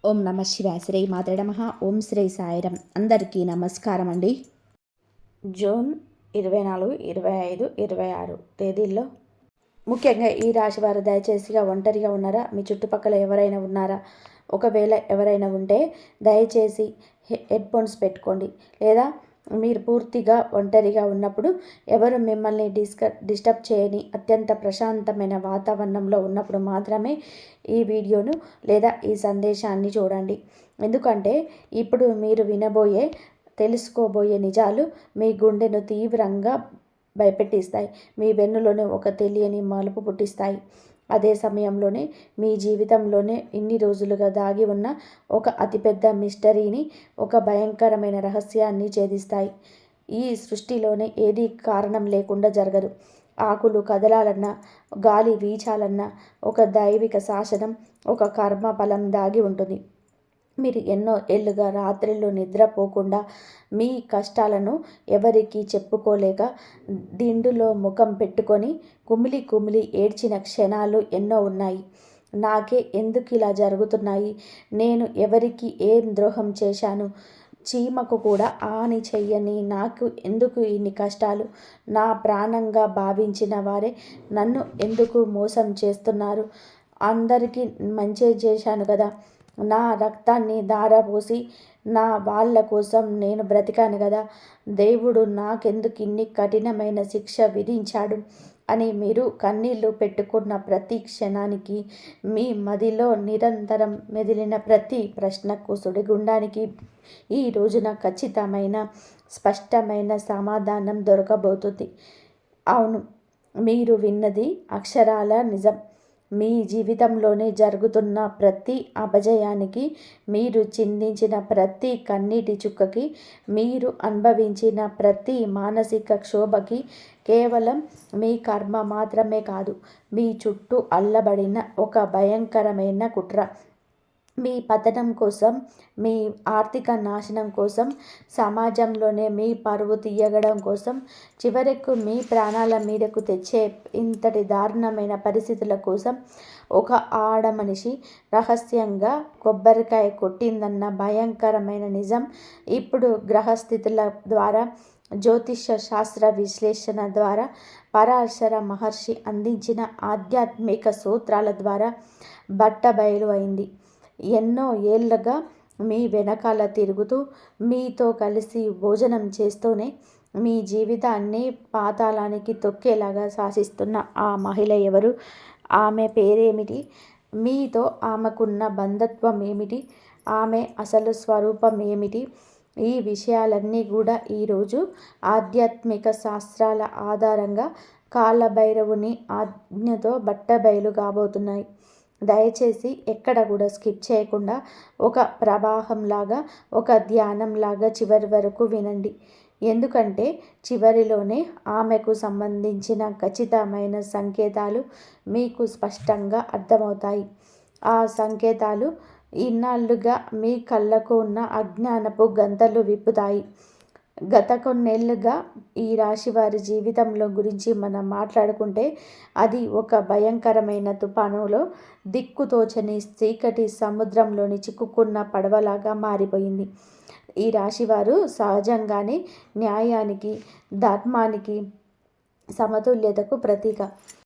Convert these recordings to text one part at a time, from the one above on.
ఓం నమ శివాయ. శ్రీ మాతృ నమః. ఓం శ్రీ సాయిరం. అందరికీ నమస్కారం అండి. జూన్ 24, 25, 26 తేదీల్లో ముఖ్యంగా ఈ రాశి వారు దయచేసిగా ఒంటరిగా ఉన్నారా? మీ చుట్టుపక్కల ఎవరైనా ఉన్నారా? ఒకవేళ ఎవరైనా ఉంటే దయచేసి హెడ్ఫోన్స్ పెట్టుకోండి. లేదా మీరు పూర్తిగా ఒంటరిగా ఉన్నప్పుడు ఎవరు మిమ్మల్ని డిస్టర్బ్ చేయని అత్యంత ప్రశాంతమైన వాతావరణంలో ఉన్నప్పుడు మాత్రమే ఈ వీడియోను లేదా ఈ సందేశాన్ని చూడండి. ఎందుకంటే ఇప్పుడు మీరు తెలుసుకోబోయే నిజాలు మీ గుండెను తీవ్రంగా భయపెట్టిస్తాయి. మీ వెన్నులోనే ఒక తెలియని మలుపు పుట్టిస్తాయి. అదే సమయంలోనే మీ జీవితంలోనే ఇన్ని రోజులుగా దాగి ఉన్న ఒక అతిపెద్ద మిస్టరీని, ఒక భయంకరమైన రహస్యాన్ని ఛేదిస్తాయి. ఈ సృష్టిలోనే ఏది కారణం లేకుండా జరగదు. ఆకులు కదలాలన్నా, గాలి వీచాలన్నా ఒక దైవిక శాసనం, ఒక కర్మ ఫలం దాగి ఉంటుంది. మీరు ఎన్నో ఏళ్ళుగా రాత్రిళ్ళు నిద్రపోకుండా మీ కష్టాలను ఎవరికీ చెప్పుకోలేక దిండులో ముఖం పెట్టుకొని కుమిలి కుమిలి ఏడ్చిన క్షణాలు ఎన్నో ఉన్నాయి. నాకే ఎందుకు ఇలా జరుగుతున్నాయి? నేను ఎవరికి ఏం ద్రోహం చేశాను? చీమకు కూడా హాని చెయ్యని నాకు ఎందుకు ఇన్ని కష్టాలు? నా ప్రాణంగా భావించిన వారే నన్ను ఎందుకు మోసం చేస్తున్నారు? అందరికీ మంచి చేశాను కదా. నా రక్తాన్ని ధారపోసి నా వాళ్ళ కోసం నేను బ్రతికాను కదా. దేవుడు నాకెందుకు ఇన్ని కఠినమైన శిక్ష విధించాడు అని మీరు కన్నీళ్లు పెట్టుకున్న ప్రతి క్షణానికి, మీ మదిలో నిరంతరం మెదిలిన ప్రతి ప్రశ్నకు సుడిగుండానికి ఈ రోజున ఖచ్చితమైన స్పష్టమైన సమాధానం దొరకబోతుంది. అవును, మీరు విన్నది అక్షరాల నిజం. మీ జీవితంలోనే జరుగుతున్న ప్రతి అపజయానికి, మీరు చిందించిన ప్రతి కన్నీటి చుక్కకి, మీరు అనుభవించిన ప్రతి మానసిక క్షోభకి కేవలం మీ కర్మ మాత్రమే కాదు, మీ చుట్టూ అల్లబడిన ఒక భయంకరమైన కుట్ర. మీ పతనం కోసం, మీ ఆర్థిక నాశనం కోసం, సమాజంలోనే మీ పరువు తీయగడం కోసం, చివరకు మీ ప్రాణాల మీదకు తెచ్చే ఇంతటి దారుణమైన పరిస్థితుల కోసం ఒక ఆడమనిషి రహస్యంగా కొబ్బరికాయ కొట్టిందన్న భయంకరమైన నిజం ఇప్పుడు గ్రహస్థితుల ద్వారా, జ్యోతిష శాస్త్ర విశ్లేషణ ద్వారా, పరాశర మహర్షి అందించిన ఆధ్యాత్మిక సూత్రాల ద్వారా బట్టబయలు అయింది. ఎన్నో ఏళ్ళగా మీ వెనకాల తిరుగుతూ, మీతో కలిసి భోజనం చేస్తూనే మీ జీవితాన్ని పాతాళానికి తొక్కేలాగా శాసిస్తున్న ఆ మహిళ ఎవరు? ఆమె పేరేమిటి? మీతో ఆమెకున్న బంధత్వం ఏమిటి? ఆమె అసలు స్వరూపం ఏమిటి? ఈ విషయాలన్నీ కూడా ఈరోజు ఆధ్యాత్మిక శాస్త్రాల ఆధారంగా కాలభైరవుని ఆజ్ఞతో బట్టబయలు కాబోతున్నాయి. దయచేసి ఎక్కడ కూడా స్కిప్ చేయకుండా ఒక ప్రవాహంలాగా, ఒక ధ్యానంలాగా చివరి వరకు వినండి. ఎందుకంటే చివరిలోనే ఆమెకు సంబంధించిన ఖచ్చితమైన సంకేతాలు మీకు స్పష్టంగా అర్థమవుతాయి. ఆ సంకేతాలు ఇన్నాళ్లుగా మీ కళ్ళకు ఉన్న అజ్ఞానపు గంతలు విప్పుతాయి. గత కొన్నేళ్లుగా ఈ రాశి వారి జీవితంలో గురించి మనం మాట్లాడుకుంటే అది ఒక భయంకరమైన తుఫానులో దిక్కుతోచని చీకటి సముద్రంలోని చిక్కుకున్న పడవలాగా మారిపోయింది. ఈ రాశివారు సహజంగానే న్యాయానికి, ధర్మానికి, సమతుల్యతకు ప్రతీక.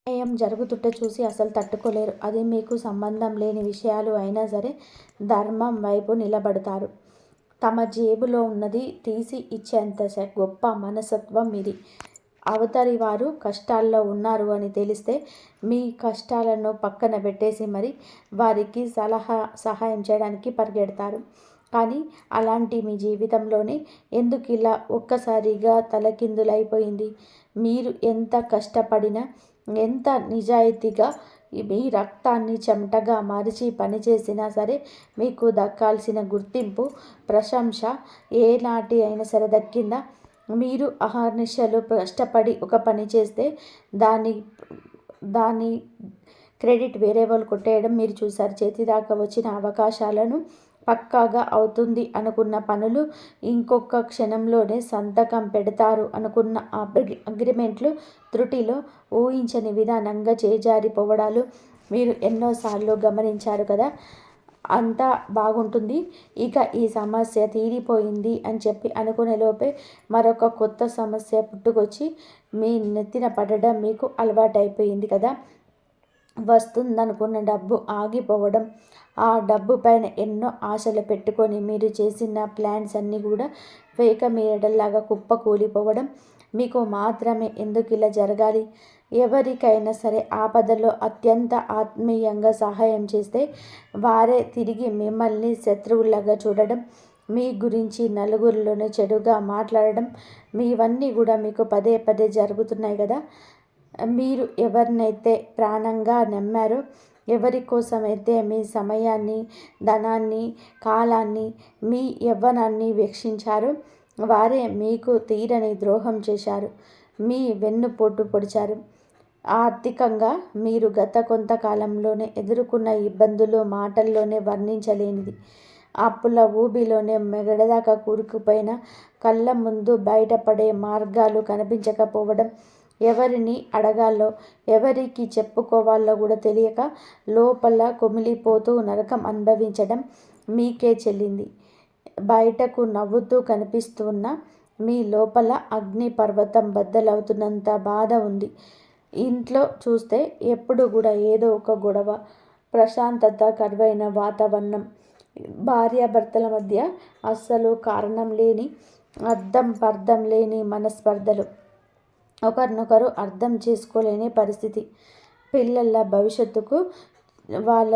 న్యాయం జరుగుతుంటే చూసి అసలు తట్టుకోలేరు. అది మీకు సంబంధం లేని విషయాలు అయినా సరే ధర్మం వైపు నిలబడతారు. తమ జేబులో ఉన్నది తీసి ఇచ్చేంత గొప్ప మనస్తత్వం ఇది. అవతలి వారు కష్టాల్లో ఉన్నారు అని తెలిస్తే మీ కష్టాలను పక్కన పెట్టేసి మరి వారికి సహాయం చేయడానికి పరిగెడతారు. కానీ అలాంటి మీ జీవితంలోనే ఎందుకు ఇలా ఒక్కసారిగా తలకిందులైపోయింది? మీరు ఎంత కష్టపడినా, ఎంత నిజాయితీగా మీ రక్తాన్ని చెమటగా మార్చి పనిచేసినా సరే మీకు దక్కాల్సిన గుర్తింపు, ప్రశంస ఏనాటి అయినా సరే దక్కిందా? మీరు అహర్నిశలు కష్టపడి ఒక పని చేస్తే దాని క్రెడిట్ వేరే వాళ్ళు కొట్టేయడం మీరు చూశారు. చేతిదాకా వచ్చిన అవకాశాలను, పక్కాగా అవుతుంది అనుకున్న పనులు, ఇంకొక క్షణంలోనే సంతకం పెడతారు అనుకున్న అగ్రిమెంట్లు త్రుటిలో ఊహించని విధానంగా చేజారిపోవడాలు మీరు ఎన్నోసార్లు గమనించారు కదా. అంతా బాగుంటుంది, ఇక ఈ సమస్య తీరిపోయింది అని చెప్పి అనుకునే లోపే మరొక కొత్త సమస్య పుట్టుకొచ్చి మీ నెత్తిన పడడం మీకు అలవాటైపోయింది కదా. వస్తుందనుకున్న డబ్బు ఆగిపోవడం, ఆ డబ్బు పైన ఎన్నో ఆశలు పెట్టుకొని మీరు చేసిన ప్లాన్స్ అన్నీ కూడా వేక మీరడల్లాగా కుప్పకూలిపోవడం, మీకు మాత్రమే ఎందుకు ఇలా జరగాలి, ఎవరికైనా సరే ఆపదలో అత్యంత ఆత్మీయంగా సహాయం చేస్తే వారే తిరిగి మిమ్మల్ని శత్రువులాగా చూడడం, మీ గురించి నలుగురిలోనే చెడుగా మాట్లాడడం, మీవన్నీ కూడా మీకు పదే పదే జరుగుతున్నాయి కదా. మీరు ఎవరినైతే ప్రాణంగా నమ్మారో, ఎవరి కోసమైతే మీ సమయాన్ని, ధనాన్ని, కాలాన్ని, మీ యవ్వనాన్ని వెచ్చించారో వారే మీకు తీరని ద్రోహం చేశారు, మీ వెన్నుపోటు పొడిచారు. ఆర్థికంగా మీరు గత కొంతకాలంలోనే ఎదుర్కొన్న ఇబ్బందులు మాటల్లోనే వర్ణించలేనిది. అప్పుల ఊబిలోనే మెగడదాకా కూరుకుపోయిన, కళ్ళ ముందు బయటపడే మార్గాలు కనిపించకపోవడం, ఎవరిని అడగాలో ఎవరికి చెప్పుకోవాలో కూడా తెలియక లోపల కుమిలిపోతూ నరకం అనుభవించడం మీకే చెల్లింది. బయటకు నవ్వుతూ కనిపిస్తున్న మీ లోపల అగ్ని పర్వతం బద్దలవుతున్నంత బాధ ఉంది. ఇంట్లో చూస్తే ఎప్పుడు కూడా ఏదో ఒక గొడవ, ప్రశాంతత కరువైన వాతావరణం, భార్యాభర్తల మధ్య అస్సలు కారణం లేని, అర్థం పర్థం లేని మనస్పర్ధలు, ఒకరినొకరు అర్థం చేసుకోలేని పరిస్థితి, పిల్లల భవిష్యత్తుకు, వాళ్ళ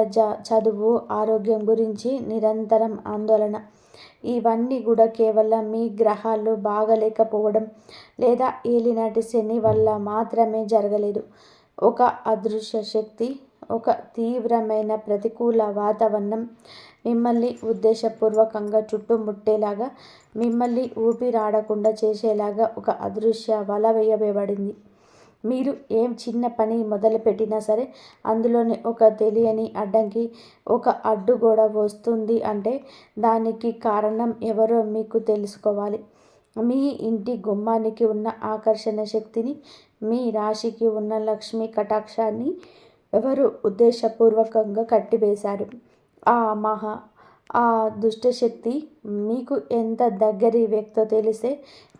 చదువు, ఆరోగ్యం గురించి నిరంతరం ఆందోళన. ఇవన్నీ కూడా కేవలం మీ గ్రహాలు బాగలేకపోవడం లేదా ఏలినాటి శని వల్ల మాత్రమే జరగలేదు. ఒక అదృశ్య శక్తి, ఒక తీవ్రమైన ప్రతికూల వాతావరణం మిమ్మల్ని ఉద్దేశపూర్వకంగా చుట్టుముట్టేలాగా, మిమ్మల్ని ఊపిరాడకుండా చేసేలాగా ఒక అదృశ్య వల వేయబడింది. మీరు ఏం చిన్న పని మొదలుపెట్టినా సరే అందులోనే ఒక తెలియని అడ్డంకి, ఒక అడ్డుగోడ వస్తుంది అంటే దానికి కారణం ఎవరో మీకు తెలుసుకోవాలి. మీ ఇంటి గుమ్మానికి ఉన్న ఆకర్షణ శక్తిని, మీ రాశికి ఉన్న లక్ష్మీ కటాక్షాన్ని ఎవరు ఉద్దేశపూర్వకంగా కట్టివేశారు. ఆ దుష్టశక్తి మీకు ఎంత దగ్గరి వ్యక్తో తెలిస్తే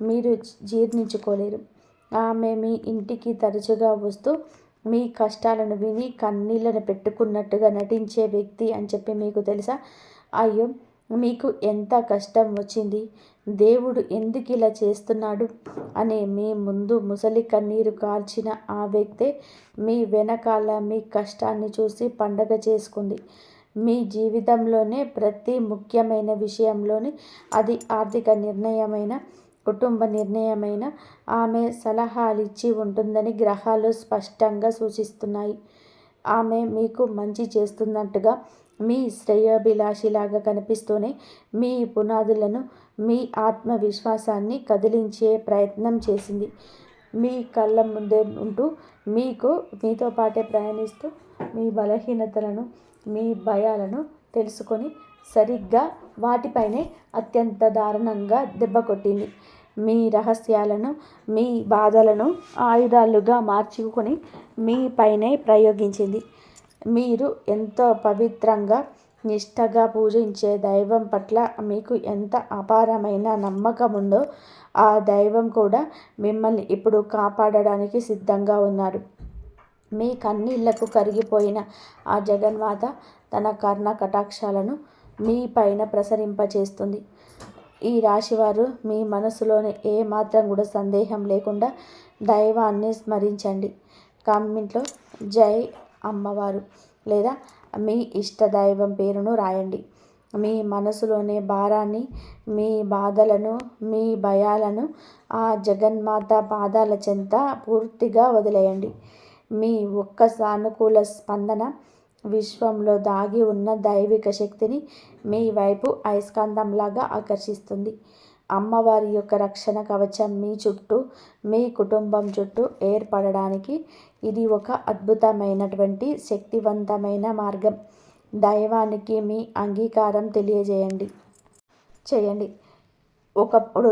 మీరు జీర్ణించుకోలేరు. ఆమె మీ ఇంటికి తరచుగా వస్తూ మీ కష్టాలను విని కన్నీళ్లను పెట్టుకున్నట్టుగా నటించే వ్యక్తి అని చెప్పి మీకు తెలుసా? అయ్యో, మీకు ఎంత కష్టం వచ్చింది, దేవుడు ఎందుకు ఇలా చేస్తున్నాడు అని మీ ముందు ముసలి కన్నీరు కార్చిన ఆ వ్యక్తే మీ వెనకాల మీ కష్టాన్ని చూసి పండగ చేసుకుంది. మీ జీవితంలోనే ప్రతి ముఖ్యమైన విషయంలోని, అది ఆర్థిక నిర్ణయమైన, కుటుంబ నిర్ణయమైన, ఆమె సలహాలిచ్చి ఉంటుందని గ్రహాలు స్పష్టంగా సూచిస్తున్నాయి. ఆమె మీకు మంచి చేస్తున్నట్టుగా, మీ శ్రేయోభిలాషిలాగా కనిపిస్తూనే మీ పునాదులను, మీ ఆత్మవిశ్వాసాన్ని కదిలించే ప్రయత్నం చేసింది. మీ కళ్ళ ముందే ఉంటూ, మీతో పాటే ప్రయాణిస్తూ, మీ బలహీనతలను, మీ భయాలను తెలుసుకొని సరిగ్గా వాటిపైనే అత్యంత దారుణంగా దెబ్బ కొట్టింది. మీ రహస్యాలను, మీ బాధలను ఆయుధాలుగా మార్చుకొని మీ పైనే ప్రయోగించింది. మీరు ఎంతో పవిత్రంగా, నిష్ఠగా పూజించే దైవం పట్ల మీకు ఎంత అపారమైన నమ్మకం ఉందో ఆ దైవం కూడా మిమ్మల్ని ఇప్పుడు కాపాడడానికి సిద్ధంగా ఉన్నారు. మీ కన్నీళ్లకు కరిగిపోయిన ఆ జగన్మాత తన కర్ణ కటాక్షాలను మీ పైన ప్రసరింపచేస్తుంది. ఈ రాశివారు మీ మనసులోని ఏ మాత్రం కూడా సందేహం లేకుండా దైవాన్ని స్మరించండి. కామెంట్లో జై అమ్మవారు లేదా మీ ఇష్ట దైవం పేరును రాయండి. మీ మనసులోని భారాన్ని, మీ బాధలను, మీ భయాలను ఆ జగన్మాత పాదాల చెంత పూర్తిగా వదిలేయండి. మీ ఒక్క సానుకూల స్పందన విశ్వంలో దాగి ఉన్న దైవిక శక్తిని మీ వైపు అయస్కాంతంలాగా ఆకర్షిస్తుంది. అమ్మవారి యొక్క రక్షణ కవచం మీ చుట్టూ, మీ కుటుంబం చుట్టూ ఏర్పడడానికి ఇది ఒక అద్భుతమైనటువంటి శక్తివంతమైన మార్గం. దైవానికి మీ అంగీకారం చేయండి. ఒకప్పుడు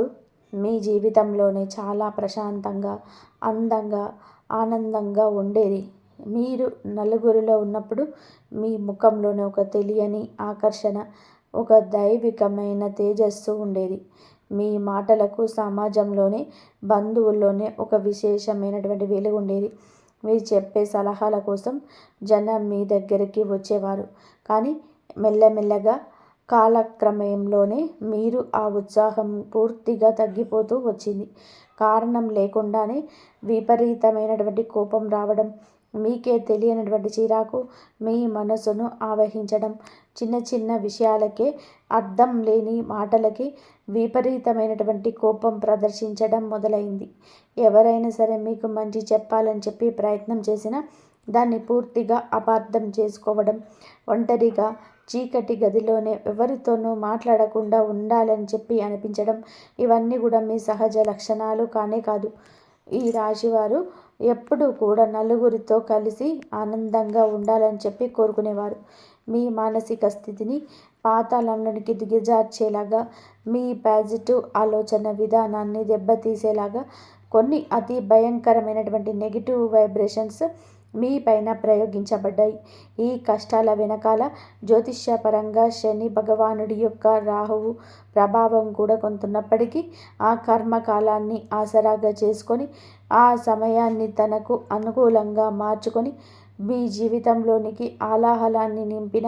మీ జీవితంలోనే చాలా ప్రశాంతంగా, అందంగా, ఆనందంగా ఉండేది. మీరు నలుగురిలో ఉన్నప్పుడు మీ ముఖంలోనే ఒక తెలియని ఆకర్షణ, ఒక దైవికమైన తేజస్సు ఉండేది. మీ మాటలకు సమాజంలోనే, బంధువుల్లోనే ఒక విశేషమైనటువంటి వెలుగు ఉండేది. మీరు చెప్పే సలహాల కోసం జనం మీ దగ్గరికి వచ్చేవారు. కానీ మెల్లమెల్లగా కాలక్రమంలోనే మీరు ఆ ఉత్సాహం పూర్తిగా తగ్గిపోతూ వచ్చింది. కారణం లేకుండానే విపరీతమైనటువంటి కోపం రావడం, మీకే తెలియనటువంటి చిరాకు మీ మనసును ఆవహించడం, చిన్న చిన్న విషయాలకే, అర్థం లేని మాటలకి విపరీతమైనటువంటి కోపం ప్రదర్శించడం మొదలైంది. ఎవరైనా సరే మీకు మంచి చెప్పాలని చెప్పి ప్రయత్నం చేసినా దాన్ని పూర్తిగా అపార్థం చేసుకోవడం, ఒంటరిగా చీకటి గదిలోనే ఎవరితోనూ మాట్లాడకుండా ఉండాలని చెప్పి అనిపించడం, ఇవన్నీ కూడా మీ సహజ లక్షణాలు కానే కాదు. ఈ రాశివారు ఎప్పుడూ కూడా నలుగురితో కలిసి ఆనందంగా ఉండాలని చెప్పి కోరుకునేవారు. మీ మానసిక స్థితిని పాతాళంలోనికి దిగజార్చేలాగా, మీ పాజిటివ్ ఆలోచన విధానాన్ని దెబ్బతీసేలాగా కొన్ని అతి భయంకరమైనటువంటి నెగిటివ్ వైబ్రేషన్స్ మీ పైన ప్రయోగించబడ్డాయి. ఈ కష్టాల వెనకాల జ్యోతిష్యపరంగా శని భగవానుడి యొక్క రాహువు ప్రభావం కూడా కొంతున్నప్పటికీ ఆ కర్మకాలాన్ని ఆసరాగా చేసుకొని, ఆ సమయాన్ని తనకు అనుకూలంగా మార్చుకొని మీ జీవితంలోనికి ఆలాహలాన్ని నింపిన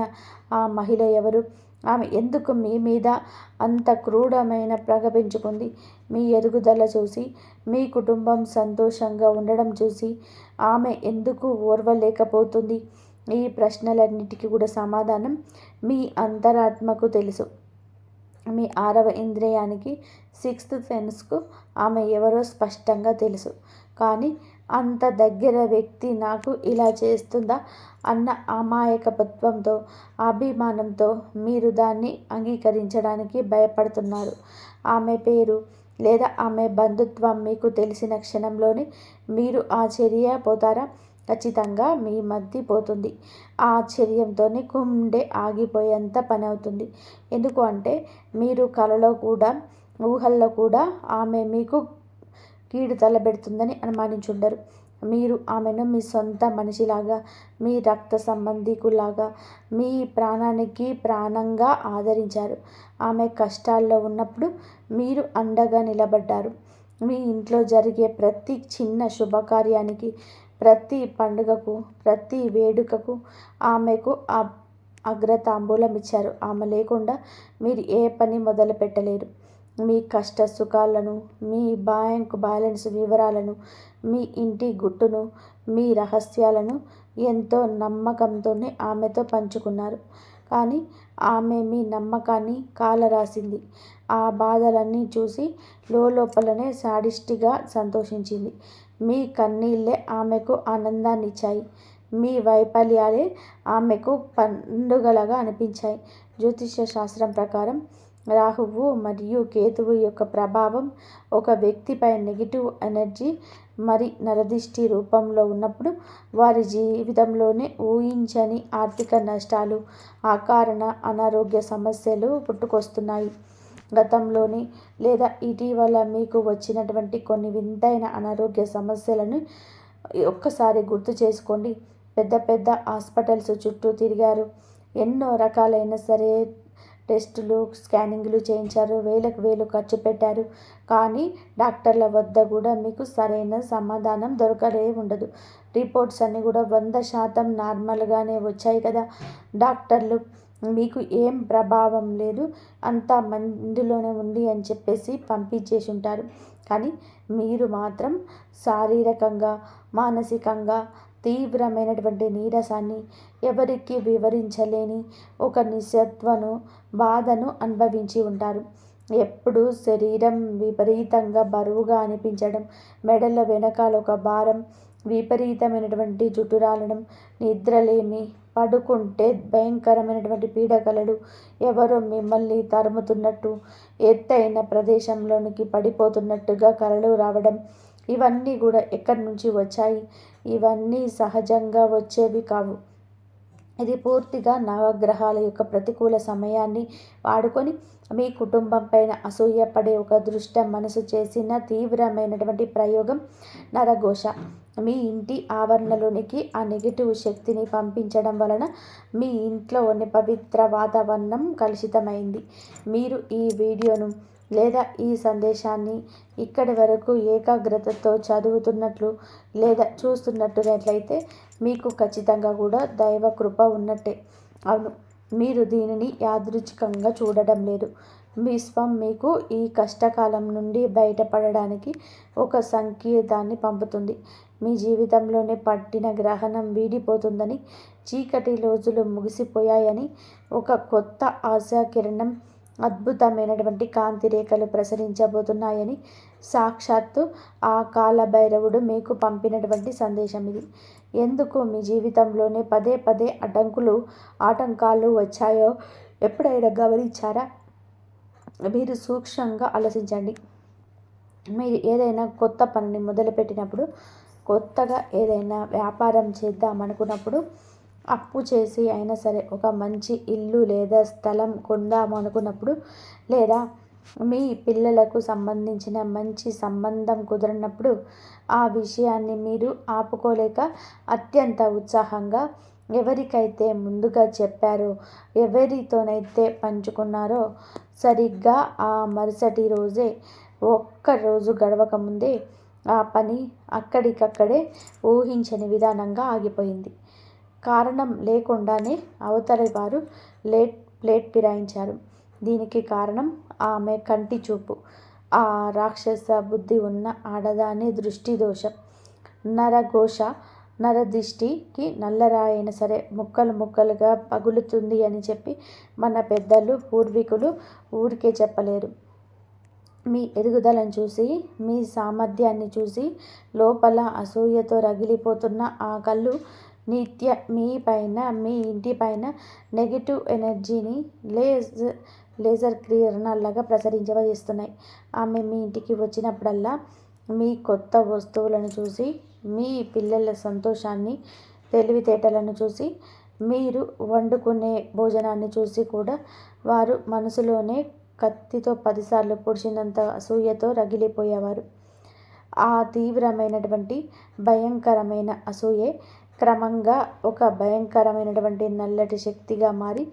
ఆ మహిళ ఎవరు? ఆమె ఎందుకు మీ మీద అంత క్రూరమైన పగ పెంచుకుంది? మీ ఎదుగుదల చూసి, మీ కుటుంబం సంతోషంగా ఉండడం చూసి ఆమె ఎందుకు ఓర్వలేకపోతుంది? ఈ ప్రశ్నలన్నిటికీ కూడా సమాధానం మీ అంతరాత్మకు తెలుసు. మీ 6వ ఇంద్రియానికి, 6th సెన్స్కు ఆమె ఎవరో స్పష్టంగా తెలుసు. కానీ అంత దగ్గర వ్యక్తి నాకు ఇలా చేస్తుందా అన్న అమాయకత్వంతో, అభిమానంతో మీరు దాన్ని అంగీకరించడానికి భయపడుతున్నారు. ఆమె పేరు లేదా ఆమె బంధుత్వం మీకు తెలిసిన క్షణంలోనే మీరు ఆశ్చర్యపోతారా? ఖచ్చితంగా మీ మతి పోతుంది. ఆ ఆశ్చర్యంతోనే గుండె ఆగిపోయేంత పని అవుతుంది. ఎందుకు అంటే మీరు కలలో కూడా, ఊహల్లో కూడా ఆమె మీకు కీడు తలబెడుతుందని అనుమానించుండరు. మీరు ఆమెను మీ సొంత మనిషిలాగా, మీ రక్త సంబంధికులాగా, మీ ప్రాణానికి ప్రాణంగా ఆదరించారు. ఆమె కష్టాల్లో ఉన్నప్పుడు మీరు అండగా నిలబడ్డారు. మీ ఇంట్లో జరిగే ప్రతి చిన్న శుభకార్యానికి, ప్రతి పండుగకు, ప్రతి వేడుకకు ఆమెకు అగ్రతాంబూలం ఇచ్చారు. ఆమె లేకుండా మీరు ఏ పని మొదలు పెట్టలేరు. మీ కష్ట సుఖాలను, మీ బ్యాంక్ బ్యాలెన్స్ వివరాలను, మీ ఇంటి గుట్టును, మీ రహస్యాలను ఎంతో నమ్మకంతోనే ఆమెతో పంచుకున్నారు. కానీ ఆమె మీ నమ్మకాన్ని కాలరాసింది. ఆ బాధలన్నీ చూసి లోపలనే సాడిస్ట్గా సంతోషించింది. మీ కన్నీళ్ళే ఆమెకు ఆనందాన్నిచ్చాయి. మీ వైఫల్యాలే ఆమెకు పండుగలుగా అనిపించాయి. జ్యోతిష్య శాస్త్రం ప్రకారం రాహువు మరియు కేతువు యొక్క ప్రభావం ఒక వ్యక్తిపై నెగిటివ్ ఎనర్జీ మరి నరదిష్టి రూపంలో ఉన్నప్పుడు వారి జీవితంలోనే ఊహించని ఆర్థిక నష్టాలు, అకారణ అనారోగ్య సమస్యలు పుట్టుకొస్తున్నాయి. గతంలోని లేదా ఇటీవల మీకు వచ్చినటువంటి కొన్ని వింతైన అనారోగ్య సమస్యలను ఒక్కసారి గుర్తు చేసుకోండి. పెద్ద పెద్ద హాస్పిటల్స్ చుట్టూ తిరిగారు. ఎన్నో రకాలైన సరే టెస్టులు, స్కానింగ్లు చేయించారు. వేలకు వేలు ఖర్చు పెట్టారు. కానీ డాక్టర్ల వద్ద కూడా మీకు సరైన సమాధానం దొరకలే ఉండదు. రిపోర్ట్స్ అన్నీ కూడా 100% నార్మల్గానే వచ్చాయి కదా. డాక్టర్లు మీకు ఏం ప్రభావం లేదు, అంతా మందులోనే ఉంది అని చెప్పేసి పంపించేసి ఉంటారు. కానీ మీరు మాత్రం శారీరకంగా, మానసికంగా తీవ్రమైనటువంటి నీరసాన్ని, ఎవరికి వివరించలేని ఒక నిస్సత్వను, బాధను అనుభవించి ఉంటారు. ఎప్పుడూ శరీరం విపరీతంగా బరువుగా అనిపించడం, మెడల వెనకాల ఒక భారం, విపరీతమైనటువంటి జుట్టు రాలడం, నిద్రలేమి, పడుకుంటే భయంకరమైనటువంటి పీడకలలు, ఎవరో మిమ్మల్ని తరుముతున్నట్టు, ఎత్తైన ప్రదేశంలోనికి పడిపోతున్నట్టుగా కలలు రావడం, ఇవన్నీ కూడా ఎక్కడి నుంచి వచ్చాయి? ఇవన్నీ సహజంగా వచ్చేవి కావు. ఇది పూర్తిగా నవగ్రహాల యొక్క ప్రతికూల సమయాన్ని వాడుకొని మీ కుటుంబం పైన అసూయపడే ఒక దృష్ట మనసు చేసిన తీవ్రమైనటువంటి ప్రయోగం నరఘోష. మీ ఇంటి ఆవరణలోనికి ఆ నెగిటివ్ శక్తిని పంపించడం వలన మీ ఇంట్లోని పవిత్ర వాతావరణం కలుషితమైంది. మీరు ఈ వీడియోను లేదా ఈ సందేశాన్ని ఇక్కడి వరకు ఏకాగ్రతతో చదువుతున్నట్లు లేదా చూస్తున్నట్లయితే మీకు ఖచ్చితంగా కూడా దైవ కృప ఉన్నట్టే. అవును, మీరు దీనిని యాదృచ్ఛికంగా చూడడం లేదు. విశ్వం మీకు ఈ కష్టకాలం నుండి బయటపడడానికి ఒక సంకేతాన్ని పంపుతుంది. మీ జీవితంలోనే పట్టిన గ్రహణం వీడిపోతుందని, చీకటి రోజులు ముగిసిపోయాయని, ఒక కొత్త ఆశా కిరణం, అద్భుతమైనటువంటి కాంతి రేఖలు ప్రసరించబోతున్నాయని సాక్షాత్తు ఆ కాలభైరవుడు మీకు పంపినటువంటి సందేశం ఇది. ఎందుకు మీ జీవితంలోనే పదే పదే ఆటంకాలు వచ్చాయో ఎప్పుడైనా గమనించారా? మీరు సూక్ష్మంగా ఆలోచించండి. మీరు ఏదైనా కొత్త పనిని మొదలుపెట్టినప్పుడు, కొత్తగా ఏదైనా వ్యాపారం చేద్దామనుకున్నప్పుడు, అప్పు చేసి అయినా సరే ఒక మంచి ఇల్లు లేదా స్థలం కొందాము అనుకున్నప్పుడు, లేదా మీ పిల్లలకు సంబంధించిన మంచి సంబంధం కుదిరినప్పుడు ఆ విషయాన్ని మీరు ఆపుకోలేక అత్యంత ఉత్సాహంగా ఎవరికైతే ముందుగా చెప్పారో, ఎవరితోనైతే పంచుకున్నారో, సరిగ్గా ఆ మరుసటి రోజే, ఒక్కరోజు గడవకముందే ఆ పని అక్కడికక్కడే ఊహించని విధానంగా ఆగిపోయింది. కారణం లేకుండానే అవతలి వారు ప్లేట్ ఫిరాయించారు. దీనికి కారణం ఆమె కంటి చూపు. ఆ రాక్షస బుద్ధి ఉన్న ఆడదాని దృష్టి దోషం. నరఘోష, నరదిష్టికి నల్లరాయైనా సరే ముక్కలు ముక్కలుగా పగులుతుంది అని చెప్పి మన పెద్దలు, పూర్వీకులు ఊరికే చెప్పలేరు. మీ ఎదుగుదలను చూసి, మీ సామర్థ్యాన్ని చూసి లోపల అసూయతో రగిలిపోతున్న ఆ కళ్ళు మీ పైన, మీ ఇంటి పైన నెగిటివ్ ఎనర్జీని లేజర్ కిరణాల్లాగా ప్రసరింపజేస్తున్నాయి. ఆమె మీ ఇంటికి వచ్చినప్పుడల్లా మీ కొత్త వస్తువులను చూసి, మీ పిల్లల సంతోషాన్ని, తెలివితేటలను చూసి, మీరు వండుకునే భోజనాన్ని చూసి కూడా వారు మనసులోనే కత్తితో 10 సార్లు పొడిచినంత అసూయతో రగిలిపోయేవారు. ఆ తీవ్రమైనటువంటి భయంకరమైన అసూయే క్రమంగా ఒక భయంకరమైనటువంటి నల్లటి శక్తిగా మారి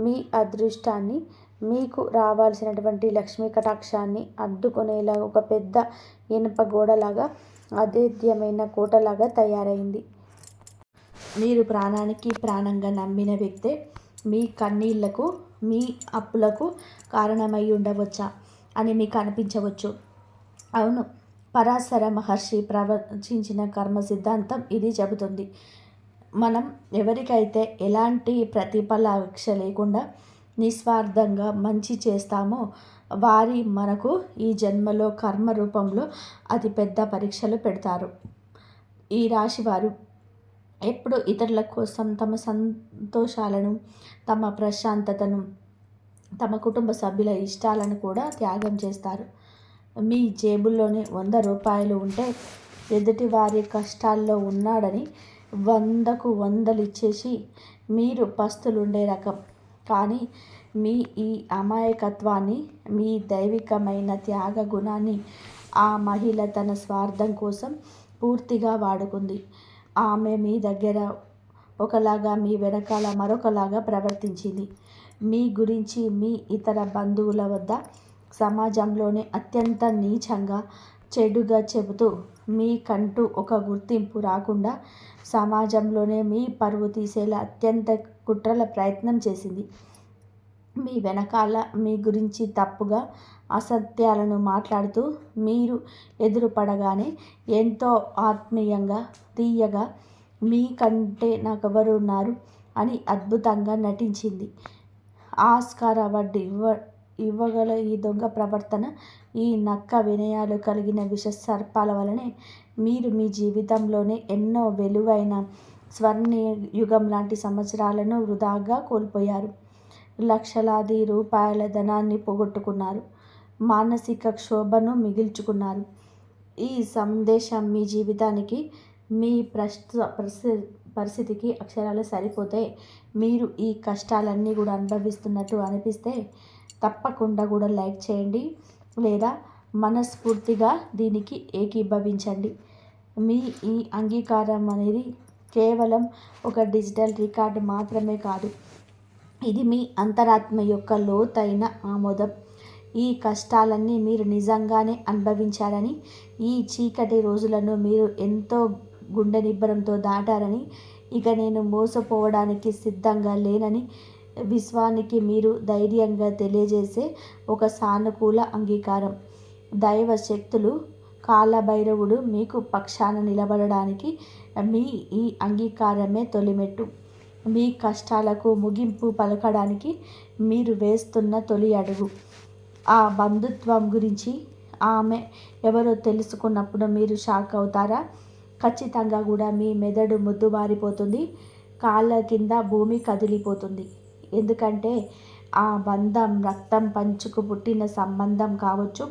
మీ అదృష్టాన్ని, మీకు రావాల్సినటువంటి లక్ష్మీ కటాక్షాన్ని అడ్డుకునేలా ఒక పెద్ద ఇనుప గోడలాగా, అభేద్యమైన కోటలాగా తయారైంది. మీరు ప్రాణానికి ప్రాణంగా నమ్మిన వ్యక్తే మీ కన్నీళ్లకు, మీ అప్పులకు కారణమై ఉండవచ్చా అని మీకు అనిపించవచ్చు. అవును, పరాశర మహర్షి ప్రవచించిన కర్మ సిద్ధాంతం ఇది చెబుతుంది. మనం ఎవరికైతే ఎలాంటి ప్రతిఫలాపేక్ష లేకుండా నిస్వార్థంగా మంచి చేస్తామో వారి మనకు ఈ జన్మలో కర్మ రూపంలో అతిపెద్ద పరీక్షలు పెడతారు. ఈ రాశివారు ఎప్పుడు ఇతరుల కోసం తమ సంతోషాలను, తమ ప్రశాంతతను, తమ కుటుంబ సభ్యుల ఇష్టాలను కూడా త్యాగం చేస్తారు. మీ జేబుల్లోనే 100 రూపాయలు ఉంటే ఎదుటి వారి కష్టాల్లో ఉన్నాడని 100కు 100 ఇచ్చేసి మీరు పస్తులుండే రకం. కానీ మీ ఈ అమాయకత్వాన్ని, మీ దైవికమైన త్యాగ గుణాన్ని ఆ మహిళ తన స్వార్థం కోసం పూర్తిగా వాడుకుంది. ఆమె మీ దగ్గర ఒకలాగా, మీ వెనకాల మరొకలాగా ప్రవర్తించింది. మీ గురించి మీ ఇతర బంధువుల వద్ద సమాజంలోనే అత్యంత నీచంగా, చెడుగా చెబుతూ మీకంటూ ఒక గుర్తింపు రాకుండా సమాజంలోనే మీ పరువు తీసేలా అత్యంత కుట్రల ప్రయత్నం చేసింది. మీ వెనకాల మీ గురించి తప్పుగా, అసత్యాలను మాట్లాడుతూ మీరు ఎదురుపడగానే ఎంతో ఆత్మీయంగా, తీయగా మీకంటే నాకెవరున్నారు అని అద్భుతంగా నటించింది. ఆస్కార్ అవార్డు ఇవ్వగల ఈ దొంగ ప్రవర్తన, ఈ నక్క వినయాలు కలిగిన విష సర్పాల వలనే మీరు మీ జీవితంలోనే ఎన్నో వెలువైన స్వర్ణయుగం లాంటి సంవత్సరాలను వృధాగా కోల్పోయారు. లక్షలాది రూపాయల ధనాన్ని పోగొట్టుకున్నారు. మానసిక క్షోభను మిగిల్చుకున్నారు. ఈ సందేశం మీ జీవితానికి, మీ పరిస్థితికి అక్షరాలు సరిపోతే మీరు ఈ కష్టాలన్నీ కూడా అనుభవిస్తున్నట్టు అనిపిస్తే తప్పకుండా కూడా లైక్ చేయండి, లేదా మనస్ఫూర్తిగా దీనికి ఏకీభవించండి. మీ ఈ అంగీకారం అనేది కేవలం ఒక డిజిటల్ రికార్డు మాత్రమే కాదు, ఇది మీ అంతరాత్మ యొక్క లోతైన ఆమోదం. ఈ కష్టాలన్నీ మీరు నిజంగానే అనుభవించారని, ఈ చీకటి రోజులను మీరు ఎంతో గుండె నిబ్బరంతో దాటారని, ఇక నేను మోసపోవడానికి సిద్ధంగా లేనని విశ్వానికి మీరు ధైర్యంగా తెలియజేసే ఒక సానుకూల అంగీకారం. దైవ శక్తులు, కాలభైరవుడు మీకు పక్షాన నిలబడడానికి మీ ఈ అంగీకారమే తొలిమెట్టు. మీ కష్టాలకు ముగింపు పలకడానికి మీరు వేస్తున్న తొలి అడుగు. ఆ బంధుత్వం గురించి ఆమె ఎవరో తెలుసుకున్నప్పుడు మీరు షాక్ అవుతారా? ఖచ్చితంగా కూడా మీ మెదడు ముద్దుబారిపోతుంది, కాళ్ళ కింద భూమి కదిలిపోతుంది. ఎందుకంటే ఆ బంధం రక్తం పంచుకు పుట్టిన సంబంధం కావచ్చు,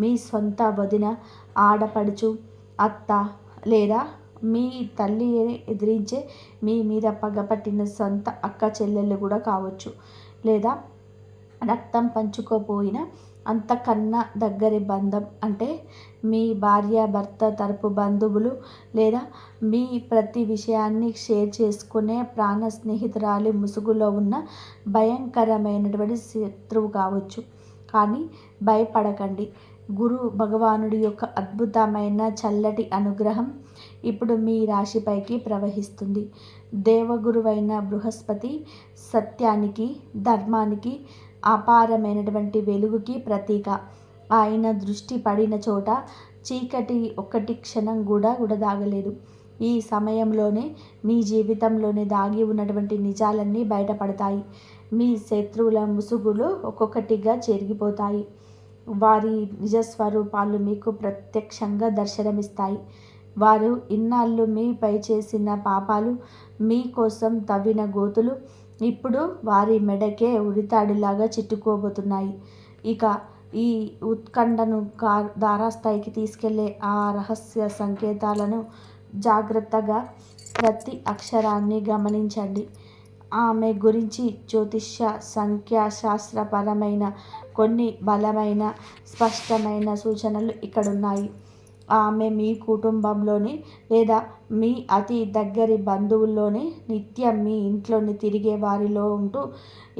మీ సొంత వదిన, ఆడపడుచు, అత్త, లేదా మీ తల్లిని ఎదిరించే మీ మీద పగపట్టిన సొంత అక్క చెల్లెళ్ళు కూడా కావచ్చు, లేదా రక్తం పంచుకోపోయిన అంతకన్నా దగ్గరి బంధం అంటే మీ భార్యాభర్త తరపు బంధువులు, లేదా మీ ప్రతి విషయాన్ని షేర్ చేసుకునే ప్రాణ స్నేహితురాలి ముసుగులో ఉన్న భయంకరమైనటువంటి శత్రువు కావచ్చు. కానీ భయపడకండి, గురు భగవానుడి యొక్క అద్భుతమైన చల్లటి అనుగ్రహం ఇప్పుడు మీ రాశిపైకి ప్రవహిస్తుంది. దేవగురువైన బృహస్పతి సత్యానికి, ధర్మానికి, అపారమైనటువంటి వెలుగుకి ప్రతీక. ఆయన దృష్టి పడిన చోట చీకటి ఒక్కటి క్షణం కూడా దాగలేదు. ఈ సమయంలోనే మీ జీవితంలోనే దాగి ఉన్నటువంటి నిజాలన్నీ బయటపడతాయి. మీ శత్రువుల ముసుగులు ఒక్కొక్కటిగా చెరిగిపోతాయి. వారి నిజస్వరూపాలు మీకు ప్రత్యక్షంగా దర్శనమిస్తాయి. వారు ఇన్నాళ్ళు మీపై చేసిన పాపాలు, మీకోసం తవ్విన గోతులు ఇప్పుడు వారి మెడకే ఉరితాడులాగా చిట్టుకోబోతున్నాయి. ఇక ఈ ఉత్కంఠను తారాస్థాయికి తీసుకెళ్లే ఆ రహస్య సంకేతాలను జాగ్రత్తగా ప్రతి అక్షరాన్ని గమనించండి. ఆమె గురించి జ్యోతిష్య, సంఖ్యాశాస్త్రపరమైన కొన్ని బలమైన, స్పష్టమైన సూచనలు ఇక్కడున్నాయి. ఆమె మీ కుటుంబంలోనే, లేదా మీ అతి దగ్గరి బంధువుల్లోనే నిత్యం మీ ఇంట్లోని తిరిగే వారిలో ఉంటూ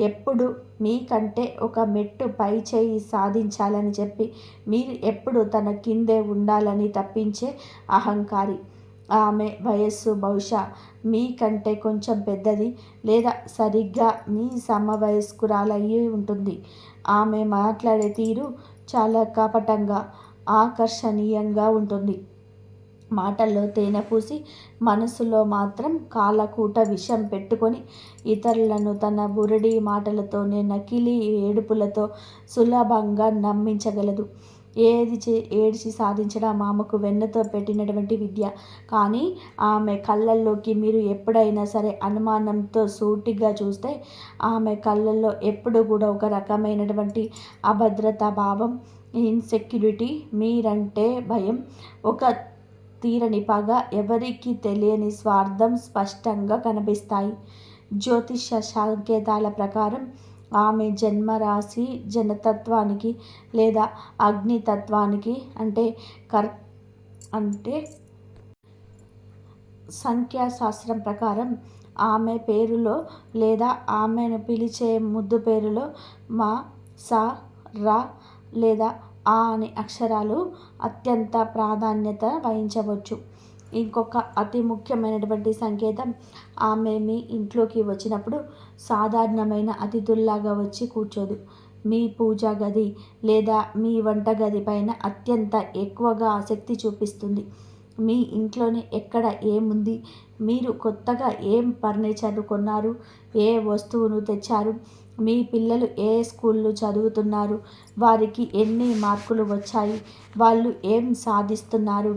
ఎప్పుడు మీకంటే ఒక మెట్టు పై చేయి సాధించాలని చెప్పి మీరు ఎప్పుడు తన కిందే ఉండాలని తప్పించే అహంకారి. ఆమె వయస్సు బహుశా మీకంటే కొంచెం పెద్దది, లేదా సరిగ్గా మీ సమవయస్కురాలయ్యి ఉంటుంది. ఆమె మాట్లాడే తీరు చాలా కపటంగా, ఆకర్షణీయంగా ఉంటుంది. మాటల్లో తేనె పూసి మనసులో మాత్రం కాలకూట విషం పెట్టుకొని ఇతరులను తన బురడి మాటలతోనే, నకిలీ ఏడుపులతో సులభంగా నమ్మించగలదు. ఏడ్చి సాధించడం ఆమెకు వెన్నతో పెట్టినటువంటి విద్య. కానీ ఆమె కళ్ళల్లోకి మీరు ఎప్పుడైనా సరే అనుమానంతో సూటిగా చూస్తే ఆమె కళ్ళల్లో ఎప్పుడు కూడా ఒక రకమైనటువంటి అభద్రతా భావం, ఇన్సెక్యూరిటీ, మీరంటే భయం, ఒక తీరని పగ, ఎవరికీ తెలియని స్వార్థం స్పష్టంగా కనిపిస్తాయి. జ్యోతిష సంకేతాల ప్రకారం ఆమె జన్మరాశి జనతత్వానికి లేదా అగ్నితత్వానికి అంటే సంఖ్యాశాస్త్రం ప్రకారం ఆమె పేరులో లేదా ఆమెను పిలిచే ముద్దు పేరులో మా, సా, రా లేదా ఆ అనే అక్షరాలు అత్యంత ప్రాధాన్యత వహించవచ్చు. ఇంకొక అతి ముఖ్యమైనటువంటి సంకేతం, ఆమె మీ ఇంట్లోకి వచ్చినప్పుడు సాధారణమైన అతిథుల్లాగా వచ్చి కూర్చోదు. మీ పూజా గది లేదా మీ వంటగది పైన అత్యంత ఎక్కువగా ఆసక్తి చూపిస్తుంది. మీ ఇంట్లోనే ఎక్కడ ఏముంది, మీరు కొత్తగా ఏం ఫర్నిచర్ కొన్నారు, ఏ వస్తువును తెచ్చారు, మీ పిల్లలు ఏ స్కూల్లో చదువుతున్నారు, వారికి ఎన్ని మార్కులు వచ్చాయి, వాళ్ళు ఏం సాధిస్తున్నారు,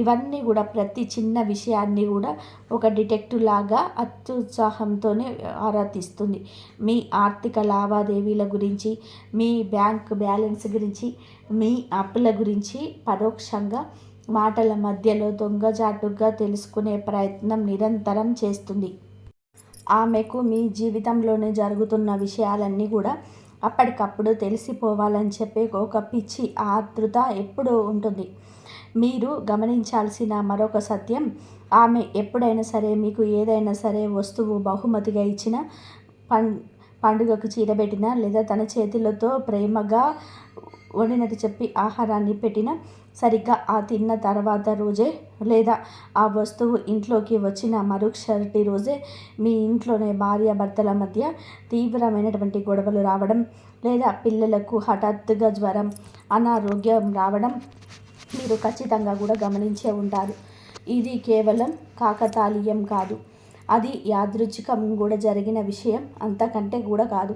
ఇవన్నీ కూడా ప్రతి చిన్న విషయాన్ని కూడా ఒక డిటెక్టివ్ లాగా అత్యుత్సాహంతోనే ఆరా తీస్తుంది. మీ ఆర్థిక లావాదేవీల గురించి, మీ బ్యాంక్ బ్యాలెన్స్ గురించి, మీ అప్పుల గురించి పరోక్షంగా మాటల మధ్యలో దొంగచాటుగా తెలుసుకునే ప్రయత్నం నిరంతరం చేస్తుంది. ఆమెకు మీ జీవితంలోనే జరుగుతున్న విషయాలన్నీ కూడా అప్పటికప్పుడు తెలిసిపోవాలని చెప్పే ఒక పిచ్చి ఆతృత ఎప్పుడూ ఉంటుంది. మీరు గమనించాల్సిన మరొక సత్యం, ఆమె ఎప్పుడైనా సరే మీకు ఏదైనా సరే వస్తువు బహుమతిగా ఇచ్చిన, పండుగకు చీరబెట్టిన, లేదా తన చేతులతో ప్రేమగా వండినట్టు చెప్పి ఆహారాన్ని పెట్టిన, సరిగ్గా ఆ తిన్న తర్వాత రోజే లేదా ఆ వస్తువు ఇంట్లోకి వచ్చిన మరుక్షటి రోజే మీ ఇంట్లోనే భార్యాభర్తల మధ్య తీవ్రమైనటువంటి గొడవలు రావడం, లేదా పిల్లలకు హఠాత్తుగా జ్వరం, అనారోగ్యం రావడం మీరు ఖచ్చితంగా కూడా గమనించే ఉంటారు. ఇది కేవలం కాకతాళీయం కాదు, అది యాదృచ్ఛికం కూడా జరిగిన విషయం అంతకంటే కూడా కాదు.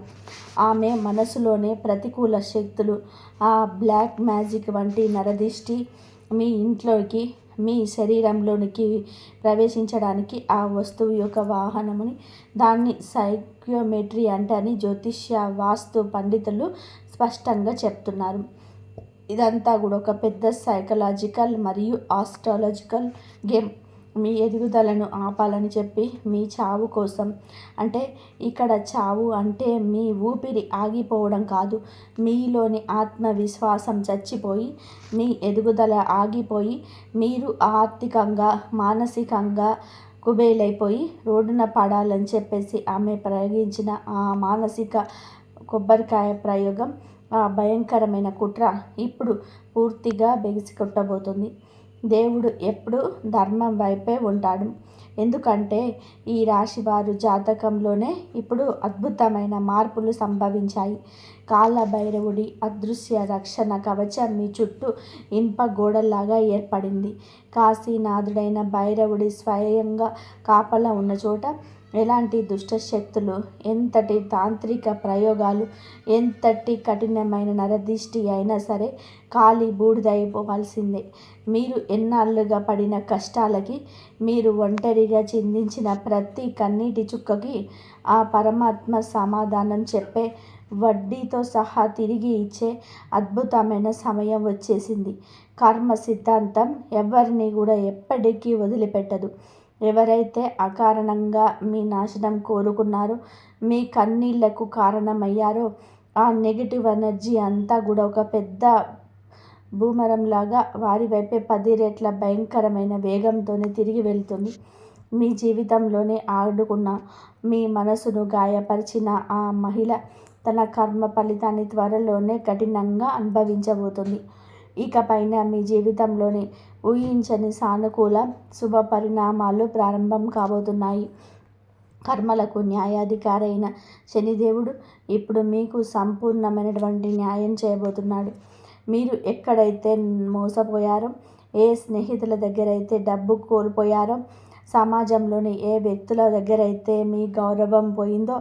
ఆమె మనసులోనే ప్రతికూల శక్తులు, ఆ బ్లాక్ మ్యాజిక్ వంటి నరదిష్టి మీ ఇంట్లోకి, మీ శరీరంలోనికి ప్రవేశించడానికి ఆ వస్తువు యొక్క వాహనముని, దాన్ని సైక్యోమెట్రీ అంటని జ్యోతిష్య వాస్తు పండితులు స్పష్టంగా చెప్తున్నారు. ఇదంతా కూడా ఒక పెద్ద సైకలాజికల్ మరియు ఆస్ట్రాలజికల్ గేమ్. మీ ఎదుగుదలను ఆపాలని చెప్పి మీ చావు కోసం, అంటే ఇక్కడ చావు అంటే మీ ఊపిరి ఆగిపోవడం కాదు, మీలోని ఆత్మవిశ్వాసం చచ్చిపోయి, మీ ఎదుగుదల ఆగిపోయి, మీరు ఆర్థికంగా మానసికంగా కుబేలైపోయి రోడ్డున పడాలని చెప్పేసి ఆమె ప్రయోగించిన ఆ మానసిక కొబ్బరికాయ ప్రయోగం, ఆ భయంకరమైన కుట్ర ఇప్పుడు పూర్తిగా బెగిసికొట్టబోతుంది. దేవుడు ఎప్పుడు ధర్మం వైపే ఉంటాడు. ఎందుకంటే ఈ రాశి వారు జాతకంలోనే ఇప్పుడు అద్భుతమైన మార్పులు సంభవించాయి. కాలభైరవుడి అదృశ్య రక్షణ కవచం మీ చుట్టూ ఇనుప గోడల్లాగా ఏర్పడింది. కాశీనాథుడైన భైరవుడి స్వయంగా కాపలా ఉన్న చోట ఎలాంటి దుష్టశక్తులు, ఎంతటి తాంత్రిక ప్రయోగాలు, ఎంతటి కఠినమైన నరదిష్టి అయినా సరే కాలి బూడిదైపోవాల్సిందే. మీరు ఎన్నాళ్ళుగా పడిన కష్టాలకి, మీరు ఒంటరిగా చిందించిన ప్రతి కన్నీటి చుక్కకి ఆ పరమాత్మ సమాధానం చెప్పే, వడ్డీతో సహా తిరిగి ఇచ్చే అద్భుతమైన సమయం వచ్చేసింది. కర్మ సిద్ధాంతం ఎవరిని కూడా ఎప్పటికీ వదిలిపెట్టదు. ఎవరైతే అకారణంగా మీ నాశనం కోరుకున్నారో, మీ కన్నీళ్లకు కారణమయ్యారో, ఆ నెగిటివ్ ఎనర్జీ అంతా కూడా ఒక పెద్ద బూమరంలాగా వారి వైపే 10 రెట్ల భయంకరమైన వేగంతోనే తిరిగి వెళ్తుంది. మీ జీవితంలోనే ఆడుకున్న, మీ మనసును గాయపరిచిన ఆ మహిళ తన కర్మ ఫలితాన్ని త్వరలోనే కఠినంగా అనుభవించబోతుంది. ఇకపైన మీ జీవితంలోని ఊహించని సానుకూల శుభ పరిణామాలు ప్రారంభం కాబోతున్నాయి. కర్మలకు న్యాయాధికారైన శనిదేవుడు ఇప్పుడు మీకు సంపూర్ణమైనటువంటి న్యాయం చేయబోతున్నాడు. మీరు ఎక్కడైతే మోసపోయారో, ఏ స్నేహితుల దగ్గరైతే డబ్బు కోల్పోయారో, సమాజంలోని ఏ వ్యక్తుల దగ్గరైతే మీ గౌరవం పోయిందో,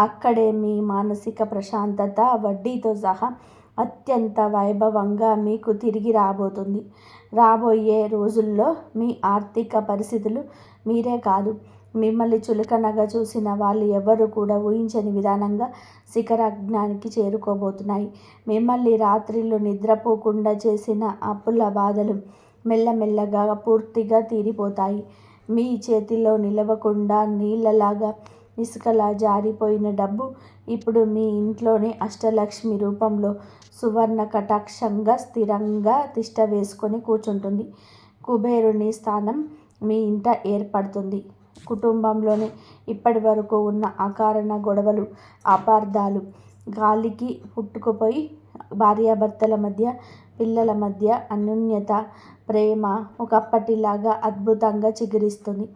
అక్కడే మీ మానసిక ప్రశాంతత వడ్డీతో సహా అత్యంత వైభవంగా మీకు తిరిగి రాబోతుంది. రాబోయే రోజుల్లో మీ ఆర్థిక పరిస్థితులు మీరే కాదు, మిమ్మల్ని చులకనగా చూసిన వాళ్ళు ఎవరు కూడా ఊహించని విధానంగా శిఖరాగ్నానికి చేరుకోబోతున్నాయి. మిమ్మల్ని రాత్రిళ్ళు నిద్రపోకుండా చేసిన అప్పుల బాధలు మెల్లమెల్లగా పూర్తిగా తీరిపోతాయి. మీ చేతిలో నిలవకుండా నీళ్ళలాగా, ఇసుకలా జారిపోయిన డబ్బు ఇప్పుడు మీ ఇంట్లోనే అష్టలక్ష్మి రూపంలో సువర్ణ కటాక్షంగా స్థిరంగా తిష్ట వేసుకొని కూర్చుంటుంది. కుబేరుని స్థానం మీ ఇంట ఏర్పడుతుంది. కుటుంబంలోని ఇప్పటి వరకు ఉన్న అకారణ గొడవలు, అపార్థాలు గాలికి పుట్టుకుపోయి భార్యాభర్తల మధ్య, పిల్లల మధ్య అన్యోన్యత, ప్రేమ ఒకప్పటిలాగా అద్భుతంగా చిగురిస్తుంది.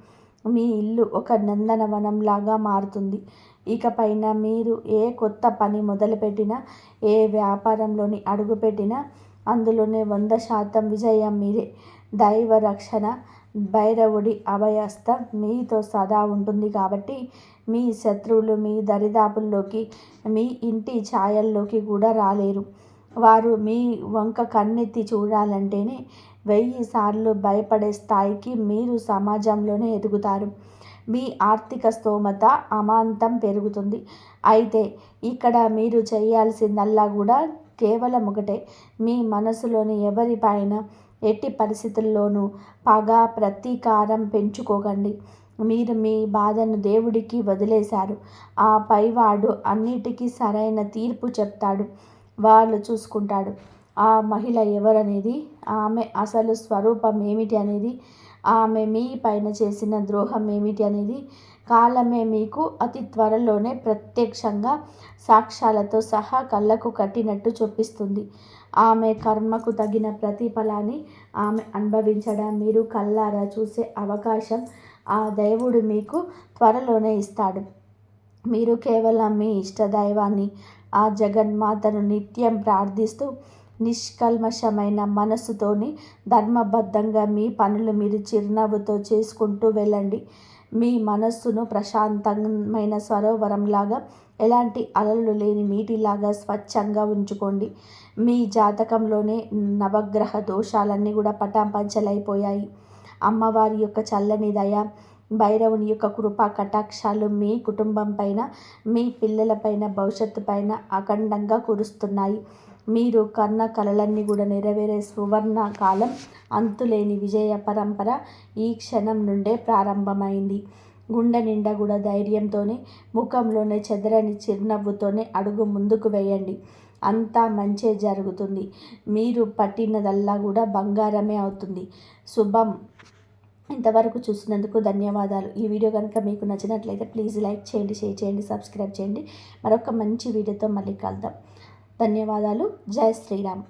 మీ ఇల్లు ఒక నందనవనంలాగా మారుతుంది. ఇకపైన మీరు ఏ కొత్త పని మొదలుపెట్టినా, ఏ వ్యాపారంలోని అడుగుపెట్టినా అందులోనే 100% విజయం మీదే. దైవ రక్షణ, భైరవుడి అభయహస్తం మీతో సదా ఉంటుంది కాబట్టి మీ శత్రువులు మీ దరిదాపుల్లోకి, మీ ఇంటి ఛాయల్లోకి కూడా రాలేరు. వారు మీ వంక కన్నెత్తి చూడాలంటేనే 1000 సార్లు భయపడే స్థాయికి మీరు సమాజంలోనే ఎదుగుతారు. మీ ఆర్థిక స్తోమత అమాంతం పెరుగుతుంది. అయితే ఇక్కడ మీరు చేయాల్సిందల్లా కూడా కేవలం ఒకటే, మీ మనసులోని ఎవరిపైన ఎట్టి పరిస్థితుల్లోనూ పగ ప్రతీకారం పెంచుకోకండి. మీరు మీ బాధను దేవుడికి వదిలేశారు. ఆ పైవాడు అన్నిటికీ సరైన తీర్పు చెప్తాడు, వాళ్ళు చూసుకుంటాడు. ఆ మహిళ ఎవరనేది, ఆమె అసలు స్వరూపం ఏమిటి అనేది, ఆమె మీ పైన చేసిన ద్రోహం ఏమిటి అనేది కాలమే మీకు అతి త్వరలోనే ప్రత్యక్షంగా సాక్ష్యాలతో సహా కళ్ళకు కట్టినట్టు చూపిస్తుంది. ఆమె కర్మకు తగిన ప్రతిఫలాన్ని ఆమె అనుభవించడం మీరు కళ్ళారా చూసే అవకాశం ఆ దేవుడు మీకు త్వరలోనే ఇస్తాడు. మీరు కేవలం మీ ఇష్టదైవాన్ని, ఆ జగన్మాతను నిత్యం ప్రార్థిస్తూ నిష్కల్మషమైన మనస్సుతోని ధర్మబద్ధంగా మీ పనులు మీరు చిరునవ్వుతో చేసుకుంటూ వెళ్ళండి. మీ మనస్సును ప్రశాంతమైన సరోవరంలాగా, ఎలాంటి అలలు లేని నీటిలాగా స్వచ్ఛంగా ఉంచుకోండి. మీ జాతకంలోనే నవగ్రహ దోషాలన్నీ కూడా పటాపంచలైపోయాయి. అమ్మవారి యొక్క చల్లని దయ, భైరవుని యొక్క కృపా కటాక్షాలు మీ కుటుంబం పైన, మీ పిల్లల పైన, భవిష్యత్తు పైన అఖండంగా కురుస్తున్నాయి. మీరు కన్న కలలన్నీ కూడా నెరవేరే సువర్ణ కాలం, అంతులేని విజయ పరంపర ఈ క్షణం నుండే ప్రారంభమైంది. గుండె నిండా కూడా ధైర్యంతోనే, ముఖంలోనే చెదరని చిరునవ్వుతోనే అడుగు ముందుకు వేయండి. అంతా మంచే జరుగుతుంది. మీరు పట్టినదల్లా కూడా బంగారమే అవుతుంది. శుభం. ఇంతవరకు చూసినందుకు ధన్యవాదాలు. ఈ వీడియో కనుక మీకు నచ్చినట్లయితే ప్లీజ్ లైక్ చేయండి, షేర్ చేయండి, సబ్స్క్రైబ్ చేయండి. మరొక మంచి వీడియోతో మళ్ళీ కలుద్దాం. ధన్యవాదాలు. జై శ్రీరామ్.